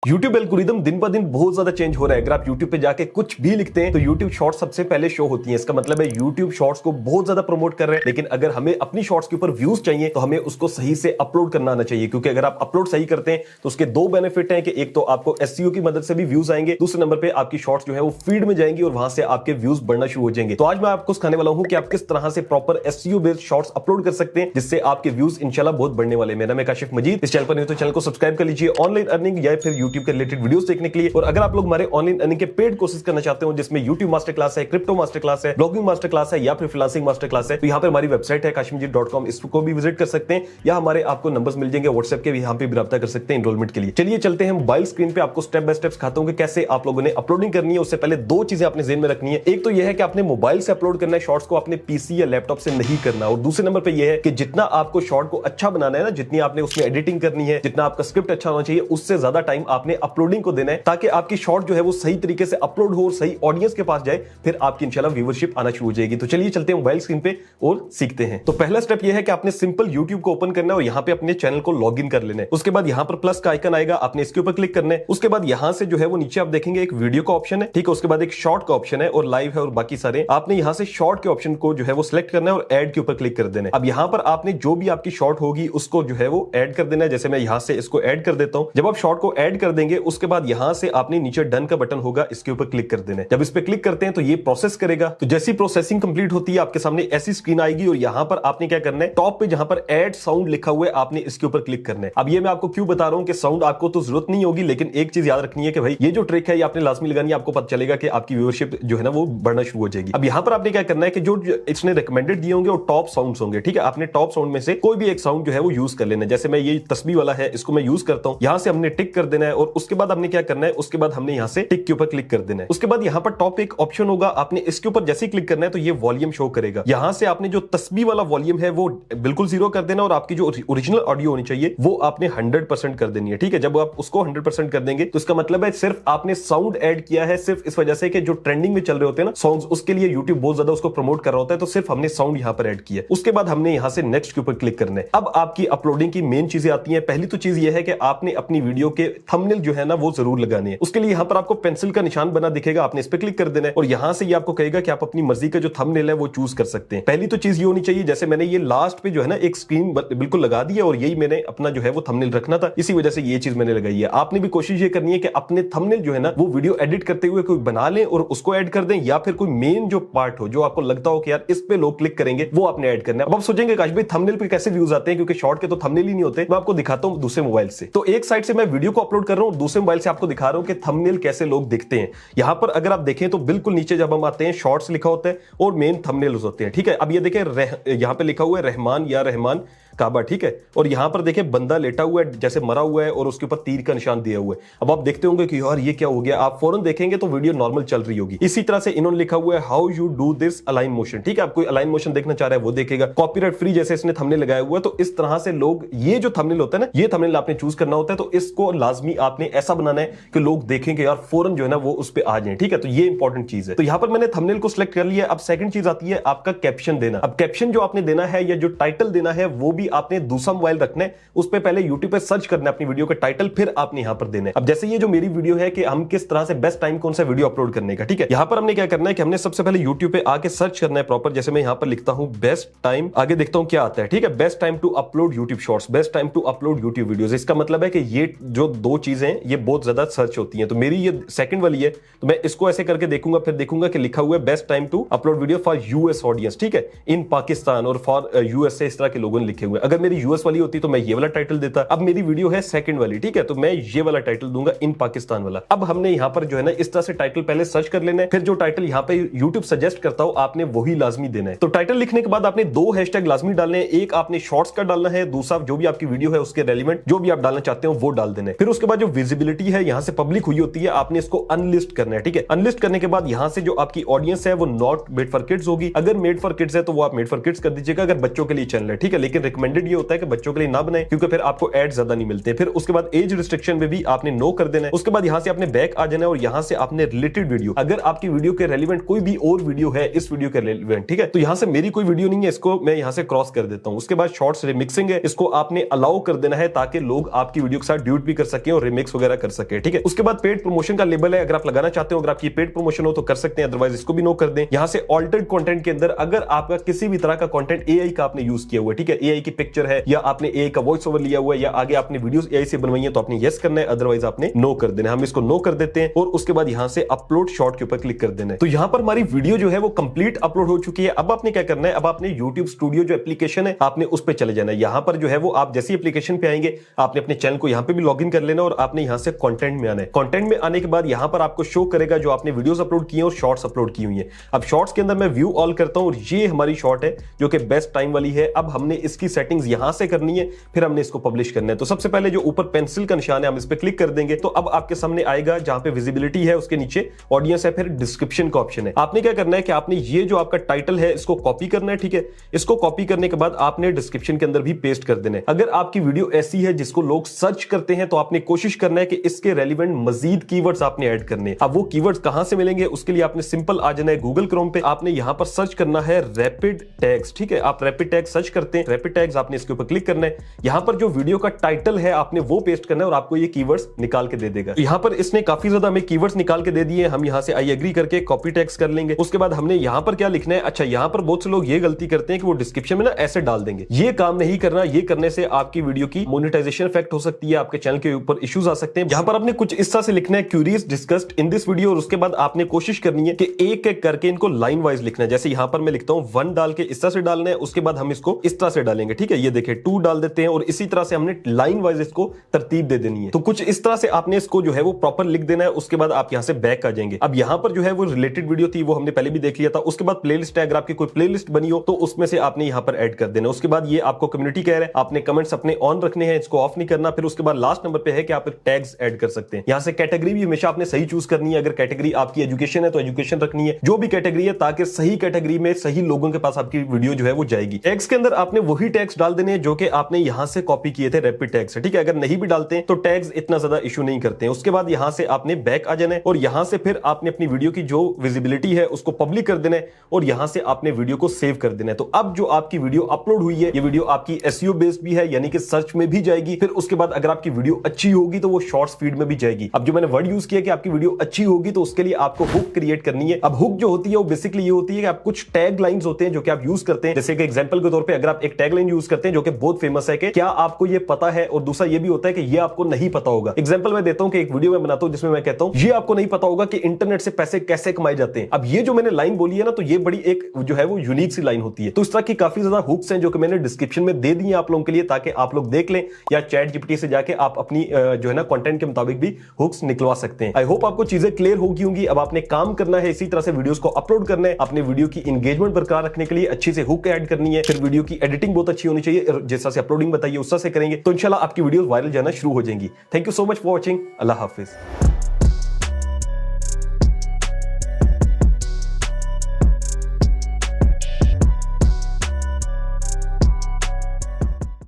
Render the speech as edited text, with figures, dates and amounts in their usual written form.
YouTube algorithm दिन ब दिन बहुत ज्यादा चेंज हो रहा है। अगर आप YouTube पे जाके कुछ भी लिखते हैं तो YouTube शॉर्ट्स सबसे पहले शो होती हैं। इसका मतलब है YouTube शॉर्ट्स को बहुत ज्यादा प्रमोट कर रहे हैं। लेकिन अगर हमें अपनी शॉर्ट्स के ऊपर व्यूज चाहिए तो हमें उसको सही से अपलोड करना आना चाहिए, क्योंकि अगर आप अपलोड सही करते हैं तो उसके दो बेनिफिट हैं कि एक तो आपको SEO की मदद से भी व्यूज आएंगे, दूसरे नंबर पे आपकी शॉर्ट्स जो है वो फीड में जाएंगी और वहां से आपके व्यूज बढ़ना शुरू हो जाएंगे। तो आज मैं आपको सिखाने वाला हूं कि आप किस तरह से proper SEO based shorts upload कर सकते हैं जिससे आपके व्यूज इंशाल्लाह बहुत बढ़ने वाले हैं। मेरा नाम है काशिफ मजीद। इस चैनल पर नहीं तो चैनल को सब्सक्राइब कर लीजिए ऑनलाइन अर्निंग या फिर YouTube के रिलेटेड वीडियोस देखने के लिए। और अगर आप लोग हमारे ऑनलाइन अर्निंग के पेड कोर्सेज करना चाहते हो जिसमें YouTube मास्टर क्लास है, क्रिप्टो मास्टर क्लास है, ब्लॉगिंग मास्टर क्लास है या फिर फ्रीलांसिंग मास्टर क्लास है, तो यहाँ पर हमारी वेबसाइट है kashifmajid.com, इसको भी विजिट कर सकते हैं या हमारे आपको नंबर्स मिल जाएंगे व्हाट्सएप के भी, यहाँ पे भी रब्ता कर सकते हैं एनरोलमेंट के लिए। चलिए चलते हैं मोबाइल स्क्रीन पे, आपको स्टेप बाय स्टेप सिखाता हूं कि कैसे आप लोगों ने अपलोडिंग करनी है। उससे पहले दो चीजें आपने ज़हन में रखनी है। एक तो यह है कि आपने मोबाइल से अपलोड करना है शॉर्ट्स को, अपने पीसी या लैपटॉप से नहीं करना। और दूसरे नंबर पर यह है कि जितना आपको शॉर्ट को अच्छा बनाना है ना, जितनी आपने उसमें एडिटिंग करनी है, जितना आपका स्क्रिप्ट अच्छा होना चाहिए, उससे ज्यादा टाइम आपने अपलोडिंग को देना है ताकि आपकी शॉर्ट जो है वो सही तरीके से अपलोड हो और सही ऑडियंस के पास जाए, फिर आपकी इंशाल्लाह व्यूअरशिप आना शुरू हो जाएगी। तो चलिए चलते हैं मोबाइल स्क्रीन पे और सीखते हैं। तो पहला स्टेप यह है कि आपने सिंपल YouTube को ओपन करना है और यहां पे अपने चैनल को लॉगिन कर लेना है। उसके बाद यहां पर प्लस का आइकन आएगा, आपने इसके ऊपर क्लिक करना है। उसके बाद यहां से जो है वो नीचे आप देखेंगे एक वीडियो का ऑप्शन है, ठीक है। उसके बाद एक शॉर्ट का ऑप्शन है और लाइव है और बाकी सारे। आपने यहां से शॉर्ट के ऑप्शन को जो है वो सिलेक्ट करना है और ऐड के ऊपर क्लिक कर देना है। अब यहां पर आपने जो भी आपकी शॉर्ट होगी उसको जो है वो ऐड कर देना है। जैसे मैं यहां से इसको ऐड कर देता हूं। जब आप शॉर्ट को ऐड कर देंगे उसके बाद यहां से आपने नीचे डन का बटन होगा, इसके ऊपर क्लिक कर देना है। जब इस पे क्लिक करते हैं तो ये प्रोसेस करेगा। तो जैसी प्रोसेसिंग कंप्लीट होती है आपके सामने ऐसी स्क्रीन आएगी और यहां पर आपने क्या करना है, टॉप पे जहां पर ऐड साउंड लिखा हुआ है आपने इसके ऊपर क्लिक करना है। अब ये मैं आपको क्यों बता रहा हूं कि साउंड आपको तो जरूरत नहीं होगी, लेकिन एक चीज याद रखनी है कि भाई ये जो ट्रिक है ये आपने लाजमी लगानी है, आपको पता चलेगा कि आपकी व्यूअरशिप जो है ना वो बढ़ना शुरू हो जाएगी। अब यहां पर आपने क्या करना है कि जो इसने रिकमेंडेड दिए होंगे वो टॉप साउंड्स होंगे, ठीक है। आपने टॉप साउंड में से कोई भी एक साउंड जो है वो यूज कर लेना है। जैसे मैं ये तस्बीह वाला है, इसको मैं यूज करता हूं। यहां से हमने टिक कर देना है और उसके बाद हमने क्या करना है, उसके बाद हमने यहां से टिक के ऊपर क्लिक कर देना है। उसके बाद यहां पर टॉप एक ऑप्शन होगा, आपने इसके ऊपर जैसे क्लिक करना है तो ये वॉल्यूम शो करेगा। यहां से आपने जो तस्बीह वाला वॉल्यूम है वो बिल्कुल 0 कर देना और आपकी जो ओरिजिनल ऑडियो होनी चाहिए वो आपने 100% कर देनी है, ठीक है। जब आप उसको 100% कर देंगे तो इसका मतलब है सिर्फ आपने साउंड ऐड किया है, सिर्फ इस वजह से कि जो ट्रेंडिंग में चल रहे होते हैं ना सॉन्ग्स, उसके लिए YouTube बहुत ज्यादा उसको प्रमोट कर रहा होता है, तो सिर्फ हमने साउंड यहां पर ऐड किया। उसके बाद हमने यहां से नेक्स्ट के ऊपर क्लिक करना है। अब आपकी अपलोडिंग की मेन चीजें आती हैं। पहली तो चीज ये है कि आपने अपनी वीडियो के थंबनेल जो है ना वो जरूर लगाने हैं। उसके लिए यहां पर आपको पेंसिल का निशान बना दिखेगा, आपने इस पर क्लिक कर देना है और यहां से ये आपको कहेगा कि आप अपनी मर्जी का जो थंबनेल है वो चूज कर सकते हैं। पहली तो चीज ये होनी चाहिए, जैसे मैंने ये लास्ट पे जो है ना एक स्क्रीन बिल्कुल लगा दी है और यही मैंने अपना जो है वो थंबनेल रखना था, इसी वजह से ये चीज मैंने लगाई है। आपने भी कोशिश ये करनी है कि अपने थंबनेल जो है ना वो वीडियो एडिट करते हुए कोई बना लें और उसको ऐड कर दें, या फिर कोई मेन जो पार्ट हो जो आपको लगता हो कि यार इस पे लोग क्लिक करेंगे वो आपने ऐड करना है। अब आप सोचेंगे काश भाई थंबनेल पे कैसे व्यूज आते हैं, क्योंकि शॉर्ट के तो थंबनेल ही नहीं होते। मैं आपको दिखाता हूं दूसरे मोबाइल से। तो एक साइड से मैं वीडियो को अपलोड कर रहा हूं, दूसरे मोबाइल से आपको दिखा रहा हूं कि थंबनेल कैसे लोग दिखते हैं। यहां पर अगर आप देखें तो बिल्कुल नीचे जब हम आते हैं शॉर्ट्स लिखा होता है और मेन थंबनेल्स होते हैं, ठीक है। अब ये देखें यहां पे लिखा हुआ है रहमान या रहमान काबा, ठीक है। और यहां पर देखिए बंदा लेटा हुआ है जैसे मरा हुआ है और उसके ऊपर तीर का निशान दिया हुआ है। अब आप देखते होंगे कि यार ये क्या हो गया, आप फौरन देखेंगे तो वीडियो नॉर्मल चल रही होगी। इसी तरह से इन्होंने लिखा हुआ है how you do this align motion, ठीक है। आप कोई अलाइन मोशन देखना चाह रहा है वो देखेगा। कॉपीराइट फ्री जैसे इसने थंबनेल लगाया हुआ है, तो इस तरह से लोग ये जो थंबनेल होता है ना, ये थंबनेल आपने चूज करना होता है। तो इसको लाजमी आपने ऐसा बनाना है कि लोग देखेंगे यार फौरन जो है ना वो उस पर आ जाए, ठीक है। तो ये इंपॉर्टेंट चीज है। तो यहां पर मैंने थंबनेल को सिलेक्ट कर लिया। अब सेकंड चीज आती है आपका कैप्शन देना। अब कैप्शन जो आपने देना है या जो टाइटल देना है वो भी आपने दूसरा रखना है। उस पे पहले YouTube पे सर्च करना है अपनी वीडियो का टाइटल, फिर आपने यहां पर देना है। अब जैसे ये जो मेरी वीडियो है कि हम किस तरह से बेस्ट टाइम कौन सा वीडियो अपलोड करने का, ठीक है। यहां पर हमने क्या करना है कि हमने सबसे पहले YouTube पे आके सर्च करना है प्रॉपर। जैसे मैं यहां पर लिखता हूं बेस्ट टाइम, आगे देखता हूं क्या आता है, ठीक है। Best time to upload YouTube shorts, best time to upload YouTube videos. इसका मतलब है कि ये जो दो चीजें ये बहुत ज्यादा सर्च होती हैं। तो मेरी ये सेकंड वाली है, तो मैं इसको ऐसे करके देखूंगा, फिर देखूंगा कि लिखा हुआ है best time to upload video for US audience, ठीक है, इन पाकिस्तान और फॉर USA, इस तरह के लोगों ने लिखे हुए। अगर मेरी US वाली होती तो मैं ये वाला टाइटल देता। अब मेरी वीडियो है सेकंड वाली, ठीक है, तो मैं ये वाला टाइटल दूंगा इन पाकिस्तान वाला। अब हमने यहां पर जो है ना इस तरह से टाइटल पहले सर्च कर लेना है, फिर जो टाइटल यहां पे YouTube सजेस्ट करता हो आपने वही लाजमी देना है। तो टाइटल लिखने के बाद आपने दो हैशटैग लाजमी डालने हैं। एक आपने शॉर्ट्स का डालना है, दूसरा जो भी आपकी वीडियो है उसके रेलेवेंट जो भी आप डालना चाहते हो वो डाल देना है। फिर उसके बाद जो विजिबिलिटी है यहां से पब्लिक हुई होती है, आपने इसको अनलिस्ट करना है, ठीक है। अनलिस्ट करने के बाद यहां से जो आपकी ऑडियंस है वो नॉट मेड फॉर किड्स होगी। अगर मेड फॉर किड्स है तो वो आप मेड फॉर किड्स कर दीजिएगा, अगर बच्चों के लिए चैनल है, ठीक है। लेकिन रिकमेंडेड रिकमेंडेड ये होता है कि बच्चों के लिए ना बनाए, क्योंकि फिर आपको एड ज्यादा नहीं मिलते। फिर उसके बाद एज रिस्ट्रिक्शन में भी आपने नो कर देना है। उसके बाद यहां से आपने बैक आ जाना है और यहां से आपने रिलेटेड वीडियो, अगर आपकी वीडियो के रेलिवेंट कोई भी और वीडियो है इस वीडियो के रेलिवेंट, ठीक है, तो यहां से मेरी कोई वीडियो नहीं है, इसको मैं यहां से क्रॉस कर देता हूं। उसके बाद शॉर्ट्स रिमिक्सिंग है, इसको आपने अलाउ कर देना है ताकि लोग आपकी वीडियो के साथ ड्यूट भी कर सके और रिमिक्स वगैरह कर सके, ठीक है। उसके बाद पेड प्रमोशन का लेबल है, अगर आप लगाना चाहते हो, अगर आपकी पेड प्रमोशन हो तो कर सकते हैं, अदरवाइज इसको भी नो कर दें। यहां से ऑल्टर्ड कंटेंट के अंदर अगर आपका किसी भी तरह का कंटेंट एआई का आपने यूज किया हुआ है, ठीक है, एआई की पिक्चर है या आपने एआई का वॉइस ओवर लिया हुआ है या आगे आपने वीडियोस एआई से बनवाई है, तो आपने यस करना है, अदरवाइज आपने नो कर देना है। हम इसको नो कर देते हैं और उसके बाद यहां से अपलोड शॉर्ट के ऊपर क्लिक कर देना है। तो यहां पर हमारी वीडियो जो है वो कंप्लीट अपलोड हो चुकी है। अब आपने क्या करना है, अब आपने YouTube स्टूडियो जो एप्लीकेशन है आपने उस पर चले जाना है। यहां पर जो है वो आप जैसी एप्लीकेशन पे आएंगे आपने अपने चैनल को यहां पे भी लॉगिन कर लेना और आपने यहां से कंटेंट में आना है। कंटेंट में आने के बाद यहां पर आपको शो करेगा जो आपने वीडियोस अपलोड की है और शॉर्ट्स अपलोड की हुई है। अब शॉर्ट्स के अंदर मैं व्यू ऑल करता हूं और ये हमारी शॉर्ट है जो कि बेस्ट टाइम वाली है। अब हमने इसकी सेटिंग्स यहां से करनी है, फिर हमने इसको पब्लिश करना है। तो सबसे पहले जो ऊपर पेंसिल का निशान है हम इस पर क्लिक कर देंगे तो अब आपके सामने आएगा जहां पे विजिबिलिटी है, उसके नीचे ऑडियंस है, फिर डिस्क्रिप्शन का ऑप्शन है। आपने क्या करना है कि आपने ये जो आपका टाइटल है इसको कॉपी करना है, ठीक है। इसको कॉपी करने के बाद आपने डिस्क्रिप्शन के अंदर भी पेस्ट कर देना है। अगर आपकी वीडियो ऐसी है जिसको लोग सर्च करते हैं तो आपने कोशिश करना है कि इसके रेलिवेंट मजीद कीवर्ड्स आपने ऐड करने हैं। अब वो कीवर्ड्स कहां से मिलेंगे, उसके लिए आपने सिंपल आ जाना है गूगल क्रोम पे, आपने यहां पर सर्च करना है रैपिड टैग्स, ठीक है। आप रैपिड टैग सर्च करते हैं, रैपिड टैग्स आपने इसके ऊपर क्लिक करना है। यहां पर जो वीडियो का टाइटल है आपने वो पेस्ट करना है और आपको ये कीवर्ड्स निकाल के दे देगा। यहां पर इसने काफी ज्यादा हमें कीवर्ड्स निकाल के दे दिए। हम यहां से आई एग्री करके कॉपी टैग्स कर लेंगे। उसके बाद हमने यहां पर क्या लिखना है, अच्छा यहां पर बहुत से लोग ये गलती करते हैं कि वो डिस्क्रिप्शन में ना ऐसे डाल देंगे। ये काम नहीं करना, ये करने से आपकी वीडियो की मोनेटाइजेशन इफेक्ट हो सकती है, आपके चैनल के ऊपर इश्यूज आ सकते हैं। यहां पर आपने कुछ इस तरह से लिखना है curious discussed in this video, और उसके बाद आपने कोशिश करनी है कि एक एक करके इनको लाइन वाइज लिखना है। जैसे यहां पर मैं लिखता हूं 1 डाल के इस तरह से डालना है, उसके बाद हम इसको इस तरह से डालेंगे, ठीक है। ये देखिए 2 डाल देते हैं और इसी तरह से हमने लाइन वाइज इसको तरतीब दे देनी है। तो कुछ इस तरह से आपने इसको जो है वो प्रॉपर लिख देना है। उसके बाद आप यहां से बैक आ जाएंगे। अब यहां पर जो है वो रिलेटेड वीडियो थी, वो हमने पहले भी देख लिया था। उसके बाद प्लेलिस्ट है, अगर आपकी कोई प्लेलिस्ट बनी हो तो उसमें से आपने यहां पर ऐड कर देना। उसके बाद ये आपको कम्युनिटी कह रहा है, आपने कमेंट्स अपने ऑन रखने हैं, इसको ऑफ नहीं करना। फिर उसके बाद लास्ट नंबर पे है कि आप टैग्स ऐड कर सकते हैं। यहां से कैटेगरी भी हमेशा आपने सही चूज करनी है। अगर कैटेगरी आपकी एजुकेशन है तो एजुकेशन रखनी है, जो भी कैटेगरी है, ताकि सही कैटेगरी में सही लोगों के पास आपकी वीडियो जो है वो जाएगी। टैग्स के अंदर आपने वही टैग्स डाल देने हैं जो कि आपने यहां से कॉपी किए थे रैपिड टैग से, ठीक है। अगर नहीं भी डालते हैं तो टैग्स इतना ज्यादा इशू नहीं करते हैं। उसके बाद यहां से आपने बैक आ जाना है और यहां से फिर आपने अपनी वीडियो की जो विजिबिलिटी है उसको पब्लिक कर देना है और यहां से आपने वीडियो को सेव कर देना है। तो अब जो आपकी वीडियो अपलोड हुई है, ये वीडियो आपकी एसईओ बेस्ड भी है, यानी कि सर्च में भी जाएगी। फिर उसके बाद अगर आपकी वीडियो अच्छी होगी तो वो शॉर्ट्स फीड में भी जाएगी। अब जो मैंने वर्ड यूज किया कि आपकी वीडियो अच्छी होगी, तो उसके लिए आपको हुक क्रिएट करनी है। अब हुक जो होती है वो बेसिकली ये होती है कि आप कुछ टैग लाइंस होते हैं जो कि आप यूज करते हैं। जैसे कि एग्जांपल के तौर पे अगर आप एक टैग लाइन यूज करते हैं जो कि बहुत फेमस है कि क्या आपको ये पता है, और दूसरा ये भी होता है कि ये आपको नहीं पता होगा। एग्जांपल मैं देता हूं कि एक वीडियो मैं बनाता हूं जिसमें मैं कहता हूं ये आपको नहीं पता होगा कि इंटरनेट से पैसे कैसे कमाए जाते हैं। अब ये जो मैंने लाइन बोली है ना, तो ये बड़ी एक जो है वो यूनिक सी लाइन होती है। तो इस तरह की काफी ज्यादा हुक्स हैं जो कि मैंने डिस्क्रिप्शन में दे दी है आप लोगों के लिए, ताकि आप लोग देख लें या चैट जीपीटी से जाके आप अपनी जो है ना कंटेंट के मुताबिक भी हुक्स निकलवा सकते हैं। आई होप आपको चीजें क्लियर होगी होंगी। अब आपने काम करना है इसी तरह से वीडियोस को अपलोड करना है। अपने वीडियो की एंगेजमेंट बरकरार रखने के लिए अच्छी से हुक ऐड करनी है। फिर वीडियो की एडिटिंग बहुत अच्छी होनी चाहिए, जैसा से अपलोडिंग बताइए उस तरह से करेंगे तो इंशाल्लाह आपकी वीडियोस वायरल जाना शुरू हो जाएंगी। Thank you so much for watching. Allah Hafiz.